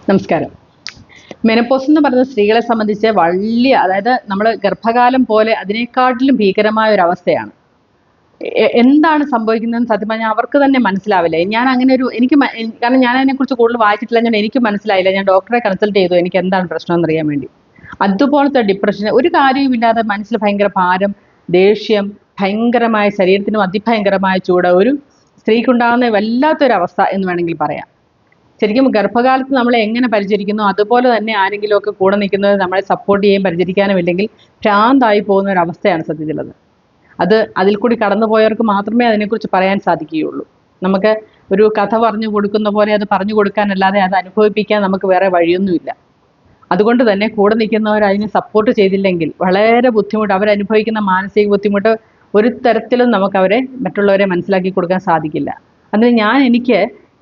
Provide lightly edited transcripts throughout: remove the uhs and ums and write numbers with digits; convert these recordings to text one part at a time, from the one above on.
നമസ്കാരം. മെനപ്പോസ് എന്ന് പറയുന്നത് സ്ത്രീകളെ സംബന്ധിച്ച് വലിയ, അതായത് നമ്മൾ ഗർഭകാലം പോലെ അതിനേക്കാട്ടിലും ഭീകരമായ ഒരു അവസ്ഥയാണ്. എന്താണ് സംഭവിക്കുന്നതെന്ന് സത്യം പറഞ്ഞാൽ അവർക്ക് തന്നെ മനസ്സിലാവില്ല. ഞാൻ അങ്ങനെ ഒരു കാരണം ഞാൻ അതിനെക്കുറിച്ച് കൂടുതൽ വായിച്ചിട്ടില്ല, ഞാൻ എനിക്ക് മനസ്സിലായില്ല. ഞാൻ ഡോക്ടറെ കൺസൾട്ട് ചെയ്തു എനിക്ക് എന്താണ് പ്രശ്നം എന്നറിയാൻ വേണ്ടി. അതുപോലത്തെ ഡിപ്രഷൻ, ഒരു കാര്യവുമില്ലാതെ മനസ്സിൽ ഭയങ്കര ഭാരം, ദേഷ്യം, ഭയങ്കരമായ ശരീരത്തിനും അതിഭയങ്കരമായ ചൂട്, ഒരു സ്ത്രീക്കുണ്ടാകുന്ന വല്ലാത്തൊരവസ്ഥ എന്ന് വേണമെങ്കിൽ പറയാം. ശരിക്കും ഗർഭകാലത്ത് നമ്മളെ എങ്ങനെ പരിചരിക്കുന്നു അതുപോലെ തന്നെ ആരെങ്കിലുമൊക്കെ കൂടെ നിൽക്കുന്നത് നമ്മളെ സപ്പോർട്ട് ചെയ്യുകയും പരിചരിക്കാനും ഇല്ലെങ്കിൽ ഭ്രാന്തായി പോകുന്ന ഒരു അവസ്ഥയാണ് സത്യത്തിലുള്ളത്. അതിൽ കൂടി കടന്നുപോയവർക്ക് മാത്രമേ അതിനെക്കുറിച്ച് പറയാൻ സാധിക്കുകയുള്ളൂ. നമുക്ക് ഒരു കഥ പറഞ്ഞു കൊടുക്കുന്ന പോലെ അത് പറഞ്ഞു കൊടുക്കാനല്ലാതെ അത് അനുഭവിപ്പിക്കാൻ നമുക്ക് വേറെ വഴിയൊന്നുമില്ല. അതുകൊണ്ട് തന്നെ കൂടെ നിൽക്കുന്നവർ അതിനെ സപ്പോർട്ട് ചെയ്തില്ലെങ്കിൽ വളരെ ബുദ്ധിമുട്ട്, അവരനുഭവിക്കുന്ന മാനസിക ബുദ്ധിമുട്ട് ഒരു തരത്തിലും നമുക്കവരെ മറ്റുള്ളവരെ മനസ്സിലാക്കി കൊടുക്കാൻ സാധിക്കില്ല. അതിന്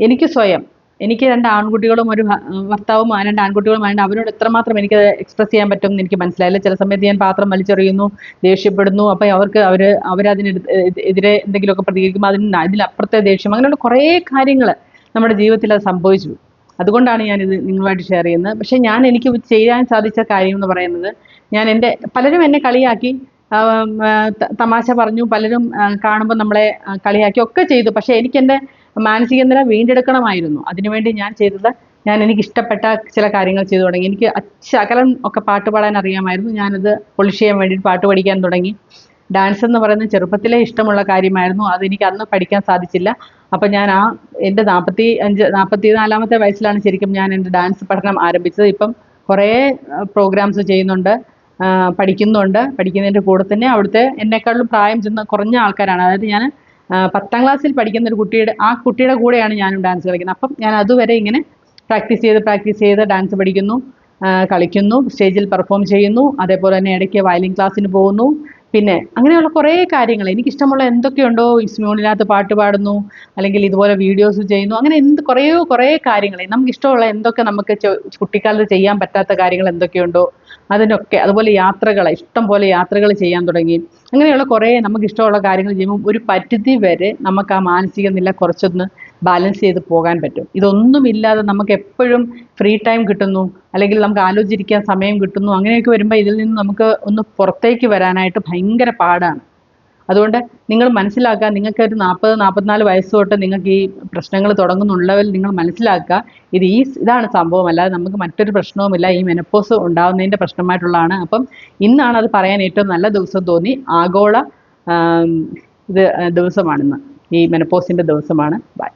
എനിക്ക് സ്വയം, എനിക്ക് 2 ആൺകുട്ടികളും ഒരു ഭർത്താവും 2 ആൺകുട്ടികളുമായതുകൊണ്ട് അവരോട് എത്രമാത്രം എനിക്ക് എക്സ്പ്രസ് ചെയ്യാൻ പറ്റും എന്ന് എനിക്ക് മനസ്സിലായില്ല. ചില സമയത്ത് ഞാൻ പാത്രം വലിച്ചെറിയുന്നു, ദേഷ്യപ്പെടുന്നു. അപ്പോൾ അവരതിനെതിരെ എന്തെങ്കിലുമൊക്കെ പ്രതികരിക്കുമ്പോൾ അതിലപ്പുറത്തെ ദേഷ്യം, അങ്ങനെയുള്ള കുറേ കാര്യങ്ങൾ നമ്മുടെ ജീവിതത്തിൽ അത് സംഭവിച്ചു. അതുകൊണ്ടാണ് ഞാനിത് നിങ്ങളുമായിട്ട് ഷെയർ ചെയ്യുന്നത്. പക്ഷേ എനിക്ക് ചെയ്യാൻ സാധിച്ച കാര്യം എന്ന് പറയുന്നത്, പലരും എന്നെ കളിയാക്കി, തമാശ പറഞ്ഞു, പലരും കാണുമ്പോൾ നമ്മളെ കളിയാക്കി ഒക്കെ ചെയ്തു. പക്ഷേ എനിക്കെൻ്റെ മാനസിക നില വീണ്ടെടുക്കണമായിരുന്നു. അതിനുവേണ്ടി ഞാൻ ചെയ്തത്, എനിക്കിഷ്ടപ്പെട്ട ചില കാര്യങ്ങൾ ചെയ്തു തുടങ്ങി. എനിക്ക് ശകലം ഒക്കെ പാട്ട് പാടാൻ അറിയാമായിരുന്നു. ഞാനത് പൊളിഷ് ചെയ്യാൻ വേണ്ടിയിട്ട് പാട്ട് പഠിക്കാൻ തുടങ്ങി. ഡാൻസ് എന്ന് പറയുന്നത് ചെറുപ്പത്തിലേ ഇഷ്ടമുള്ള കാര്യമായിരുന്നു. അതെനിക്ക് അന്ന് പഠിക്കാൻ സാധിച്ചില്ല. അപ്പം ഞാൻ എൻ്റെ 44-ാമത്തെ വയസ്സിലാണ് ശരിക്കും ഞാൻ എൻ്റെ ഡാൻസ് പഠനം ആരംഭിച്ചത്. ഇപ്പം കുറേ പ്രോഗ്രാംസ് ചെയ്യുന്നുണ്ട്, പഠിക്കുന്നുണ്ട്. പഠിക്കുന്നതിൻ്റെ കൂടെ തന്നെ അവിടുത്തെ എന്നെക്കാളും പ്രായം ചെന്ന കുറഞ്ഞ ആൾക്കാരാണ്. അതായത് ഞാൻ 10ാം ക്ലാസ്സിൽ പഠിക്കുന്ന ഒരു കുട്ടിയുടെ കൂടെയാണ് ഞാനും ഡാൻസ് കളിക്കുന്നത്. അപ്പം ഞാൻ അതുവരെ ഇങ്ങനെ പ്രാക്ടീസ് ചെയ്ത് ഡാൻസ് പഠിക്കുന്നു, കളിക്കുന്നു, സ്റ്റേജിൽ പെർഫോം ചെയ്യുന്നു. അതേപോലെ തന്നെ ഇടയ്ക്ക് വയലിൻ ക്ലാസ്സിന് പോകുന്നു. പിന്നെ അങ്ങനെയുള്ള കുറേ കാര്യങ്ങൾ, എനിക്കിഷ്ടമുള്ള എന്തൊക്കെയുണ്ടോ, സ്മ്യൂണിനകത്ത് പാട്ട് പാടുന്നു, അല്ലെങ്കിൽ ഇതുപോലെ വീഡിയോസ് ചെയ്യുന്നു. അങ്ങനെ കുറേ കാര്യങ്ങൾ, നമുക്കിഷ്ടമുള്ള എന്തൊക്കെ നമുക്ക് കുട്ടിക്കാലത്ത് ചെയ്യാൻ പറ്റാത്ത കാര്യങ്ങൾ എന്തൊക്കെയുണ്ടോ അതിനൊക്കെ, അതുപോലെ ഇഷ്ടം പോലെ യാത്രകൾ ചെയ്യാൻ തുടങ്ങി. അങ്ങനെയുള്ള കുറേ നമുക്കിഷ്ടമുള്ള കാര്യങ്ങൾ ചെയ്യുമ്പോൾ ഒരു പരിധി വരെ നമുക്ക് ആ മാനസിക നില കുറച്ചൊന്ന് ബാലൻസ് ചെയ്ത് പോകാൻ പറ്റും. ഇതൊന്നുമില്ലാതെ നമുക്ക് എപ്പോഴും ഫ്രീ ടൈം കിട്ടുന്നു, അല്ലെങ്കിൽ നമുക്ക് ആലോചിച്ചിരിക്കാൻ സമയം കിട്ടുന്നു. അങ്ങനെയൊക്കെ വരുമ്പോൾ ഇതിൽ നിന്ന് നമുക്ക് ഒന്ന് പുറത്തേക്ക് വരാനായിട്ട് ഭയങ്കര പാടാണ്. അതുകൊണ്ട് നിങ്ങൾ മനസ്സിലാക്കുക, നിങ്ങൾക്ക് ഒരു 40-44 വയസ്സ് തൊട്ട് നിങ്ങൾക്ക് ഈ പ്രശ്നങ്ങൾ തുടങ്ങുന്നുള്ളവർ നിങ്ങൾ മനസ്സിലാക്കുക, ഇതാണ് സംഭവം. അല്ലാതെ നമുക്ക് മറ്റൊരു പ്രശ്നവുമില്ല. ഈ മെനപ്പോസ് ഉണ്ടാകുന്നതിൻ്റെ പ്രശ്നമായിട്ടുള്ളതാണ്. അപ്പം ഇന്നാണ് അത് പറയാൻ ഏറ്റവും നല്ല ദിവസം തോന്നി. ആഗോള ദിവസമാണിന്ന്, ഈ മെനപ്പോസിൻ്റെ ദിവസമാണ്. ബൈ.